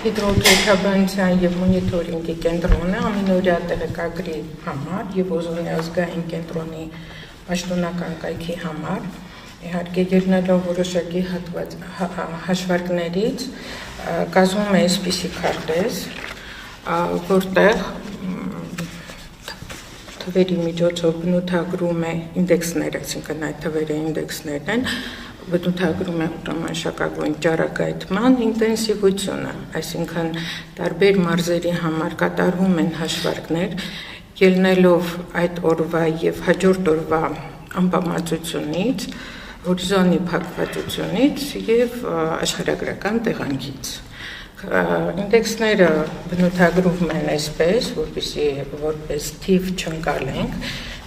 Հիդրոթերապևտության եւ մոնիտորինգի կենտրոնը ամենօրյա տեղեկագրի համար եւ օզոնի ազգային կենտրոնի պաշտոնական կայքի համար իհարկե ելնելով որոշակի հաշվարկներից կազմում է այսպիսի քարտեզ, որտեղ թվերի միջոցով բնութագրում է ինդեքսներ, այսինքն այդ թվերի ինդեքսներն են, բնութագրում է ուտամանշակագույն ճառագայթման ինտենսիվությունը, այսինքն տարբեր մարզերի համար կատարվում են հաշվարկներ, ելնելով այդ օրվա եւ հաջորդ օրվա անբավարարությունից, հորիզոնի փակվածությունից եւ աշխարհագրական տեղանքից։ Ինդեքսները բնութագրվում են այսպես, որպես թիվ չընկալենք,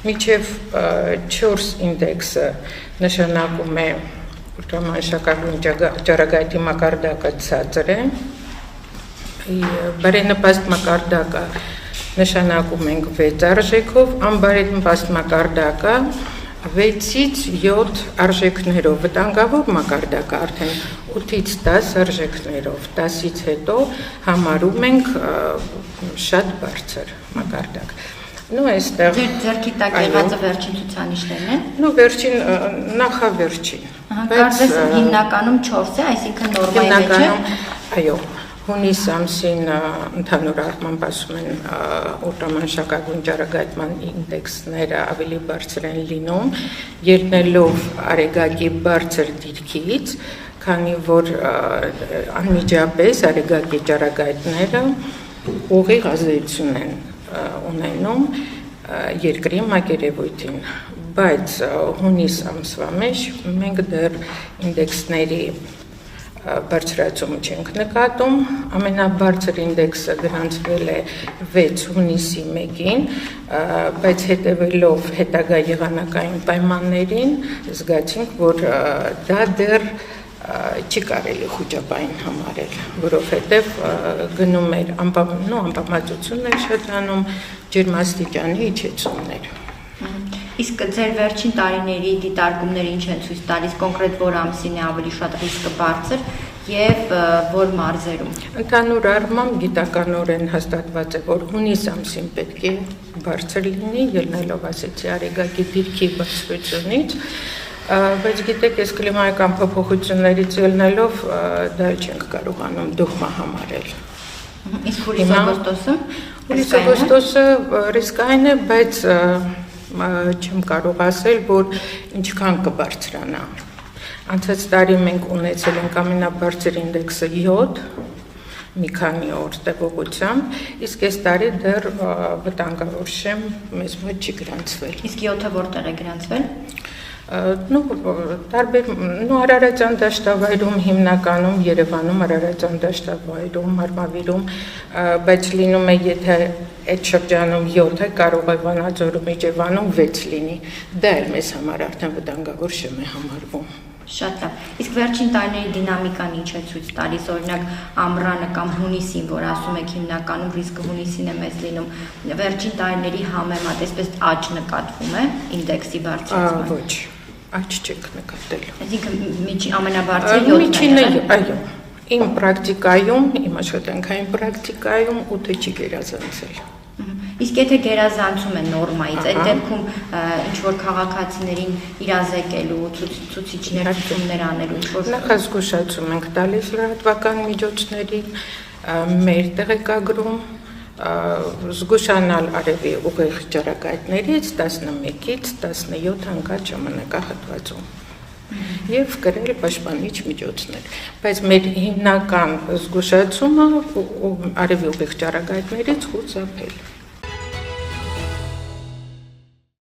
մինչև 4 ինդեքսը նշանակում է ուտամանշակագույն ճառագայթի մակարդակը ցածր է, բարենպաստ մակարդակը նշանակում ենք 6 արժեքով, անբարենպաստ մակարդակը 6-ից 7 արժեքներով, վտանգավոր մակարդակը արդեն 8-ից 10 արժեքներով, 10-ից հետո համարում ենք շատ բարձր մակարդակ։ Նու այստեղ ձերքի տակ եղածը վերջին ցուցանիշներն են։ Նու վերջին նախավերջին։ Կարծես հիմնականում 4 է, այսինքն նորմայի մեջ է։ Այո, հունիս ամսին ընդհանուր առմամբ ասում են ուտամանշակագույն ճառագայթման ինդեքսները ավելի բարձր են լինում, ելնելով արեգակի բարձր դիրքից, քանի որ անմիջապես արեգակի ճառագայթները ուղիղ ազդեցություն են ունենում երկրի մակերևույթին, բայց հունիս ամսվա մեջ մենք դեռ ինդեքսների բարձրացում չենք նկատում, ամենաբարձր ինդեքսը գրանցվել է 6 հունիսի 1-ին, բայց հետևելով հետագա եղանակային պայմաններին զգացինք, որ դա դեռ չի կարելի խոճապային համարել, որովհետև գնում էր անպամացություններ շրջանում, ջերմաստիճանի իջեցումներ։ Իսկ ձեր վերջին տարիների դիտարկումները ինչ են ցույց տալիս, կոնկրետ որ ամսին է ավելի շատ ռիսկը բարձր եւ որ մարզերում։ Ընդհանուր առմամբ գիտականորեն հաստատված է, որ հունիս ամսին պետք է բարձր լինի, ելնելով ասեցի արեգակի դիրքի բարձրությունից, բայց գիտեք, այս կլիմայական փոփոխություններից ելնելով դա չենք կարողանում դողմա համարել։ Իսկ հուլիս-օգոստոսը? Հուլիս-օգոստոսը ռիսկային է, բայց չեմ կարող ասել, որ ինչքան կբարձրանա։ Անցած տարի մենք ունեցել ենք ամենաբարձր ինդեքսը 7, մի քանի օր տևողությամբ, իսկ այս տարի դեռ վտանգավոր շեմ մեզ մոտ չի գրանցվել։ Իսկ 7-ը որտեղ է գրանցվել։ Արարատյան դաշտավայրում հիմնականում Երևանում, Արարատյան դաշտավայրում, Արմավիրում, բայց լինում է, եթե այդ շրջանում 7 է, կարող է Վանաձորում, Իջևանում 6 լինի, դա էլ մեզ համար արդեն վտանգավոր շեմ է համարվում։ Շատ լավ։ Իսկ վերջին տարիների դինամիկան ինչ է ցույց տալիս, օրինակ ամռանը կամ հունիսին, որ ասում եք հիմնականում ռիսկը հունիսին է մեծ լինում, վերջին տարիների համեմատ այսպես աճ նկատվում է ինդեքսի բարձրացման։ Ոչ, աճ չեք նկատել։ Այսինքն ամենաբարձրը 7-ն է։ Միջինը, այո, իմ պրակտիկայում, իմ աշխատանքային պրակտիկայում 8-ը չի գերազանցել։ Իսկ եթե գերազանցում են նորմայից, այդ դեպքում ինչ որ քաղաքացիներին իրազեկելու, ցուցիչներ ցուցումներ անելու ինչ որ նախազգուշացում ենք տալիս լրատվական միջոցներին, մեր տեղեկագրում, զգուշանալ արևի ուղիղ ճառագայթներից 11-ից 17 հանգած ժամանակահատվածում եւ կրել պաշտպանիչ միջոցներ, բայց մեր հիմնական զգուշացումը արևի ուղիղ ճառագայթներից խուսափել։